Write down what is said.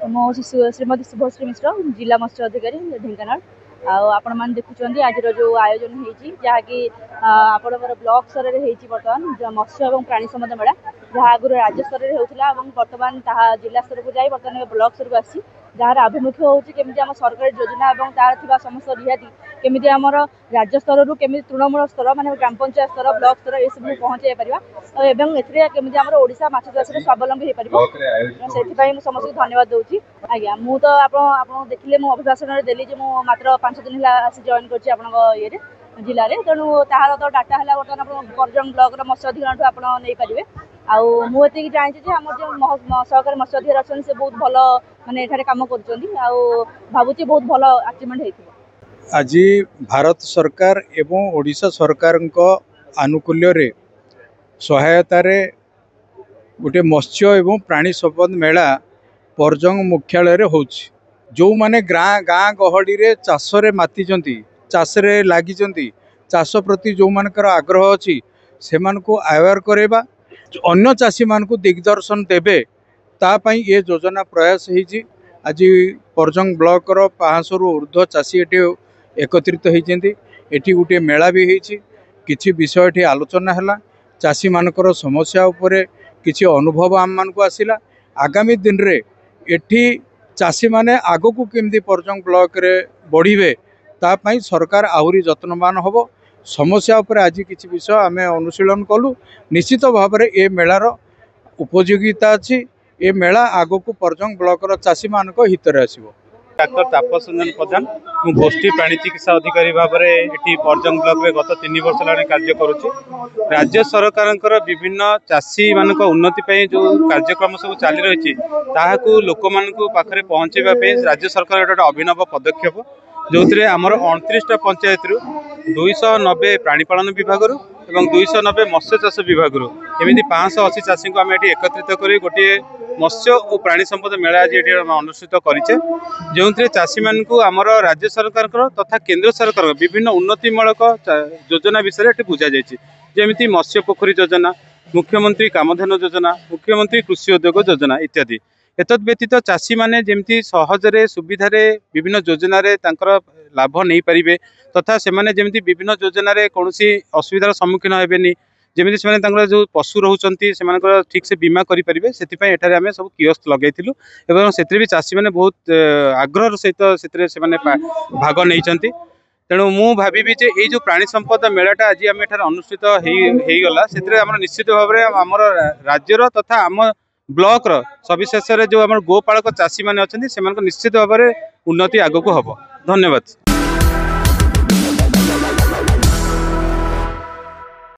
मो श्रीमती शुभश्री मिश्र जिला मत्स्य अधिकारी ढेंकानाल आपण मैंने देखुं आज जो आयोजन होती जहाँकि आपण ब्लॉक स्तर में बर्तमान मत्स्य और प्राणी संपद मेला जहाँ आगुरी राज्य स्तर में होता बर्तमान जिला स्तर को जाए बर्तमान ब्लॉक स्तर को आसी जार आभिमुख्य होमती आम सरकारी योजना और तार समस्त रिहाती केमी आम राज्य स्तर केमी तृणमूल स्तर माने ग्राम पंचायत स्तर ब्लॉक स्तर ये सब पहुँचाई पार केमी आम ओडिशा माछ चाष स्वावलम्बी हो पार समस्त धन्यवाद दूसरी आज्ञा मु तो आप देखिले मो अभिभाषण देली मात्र 5 दिन आसी जॉइन कर जिले में तेणु तार तो डाटा है बर्तमान आप परजंग ब्लॉक मत्स्य अधिकारी आप नहीं पारे मुझे जानी आम जो सहकारी मत्स्य अधिकारी अच्छे से बहुत भल मानने कम कर भावुँ बहुत भल अचिवमेंट हो आज भारत सरकार एवं ओडिशा सरकार आनुकूल्य रे सहायतार गोटे मत्स्य एवं प्राणी संपद मेला परजंग मुख्यालय हो जो माने गाँ गहड़ी रे चाष रे मातिचंती चाष रे लागिचंती चाष प्रति जो मानकर आग्रह अच्छी से अवेयर करेबा अन्य चाषी मान को दिग्दर्शन देबे तापाई ये योजना प्रयास होती आज परजंग ब्लॉक 500 रु ऊर्ध्व चाषी ये एकत्रित होती एटी गोटे मेला भी होती किछि विषय ये आलोचना है चाषी मानकर समस्या उपरे किछि अनुभव आम मान को आसिला आगामी दिन रे एठी चाषी माने आगो को केमती परजंग ब्लॉक रे बढ़िबे तापाई सरकार आहुरी जत्नवान होबो समस्या उपरे आज किछि विषय आमे अनुशीलन कलु निश्चित भाव में ये मेलार उपयोगिता अच्छी ये मेला आगो को परजंग ब्लॉक चाषी मान हित आसो। डाक्टर तापस रंजन प्रधान मु गोष्ठी प्राणी चिकित्सा अधिकारी भाव में परजंग ब्लॉक में गत 3 वर्ष ला कार्य करुच्ची राज्य सरकार विभिन्न चाषी मान उन्नति जो कार्यक्रम सब चली रही लोक पाखे पहुँचाई राज्य सरकार गोटे अभिनव पदक्षेप जो आमर 29टा पंचायत रु 290 प्राणीपालन विभाग और 290 मत्स्य चाष विभाग एमती 580 चाषी को आम ये एकत्रित कर गोटे मत्स्य और प्राणी संपद मेला आज ये अनुष्ठित करें जो चाषी मान आमर राज्य सरकार तथा केंद्र सरकार विभिन्न उन्नतिमूलक योजना विषय ये बुझा जामी मत्स्य पोखरी योजना मुख्यमंत्री कामधेनु योजना मुख्यमंत्री कृषि उद्योग योजना इत्यादि एतद व्यतीत चाषी मैंने जमी सहजरे सुविधारे विभिन्न योजना लाभ नहीं पारे तथा से जमी विभिन्न योजना कौन असुविधार सम्मुखीन हेनी जमी से जो पशु रोचे से ठीक से बीमा करेंगे से आम सब कियोस्क लगेलु और से चाषी मैंने बहुत आग्रह सहित भाग नहीं तेणु मु भावी जे ये जो प्राणी संपद मेलाटा आज आम एठार अनुष्ठित होगला से निश्चित भाव में आम राज्यर तथा आम ब्लॉक सविशेष जो आम गोपालक चाषी मैंने अच्छा से निश्चित भाव में उन्नति आगक हम। धन्यवाद।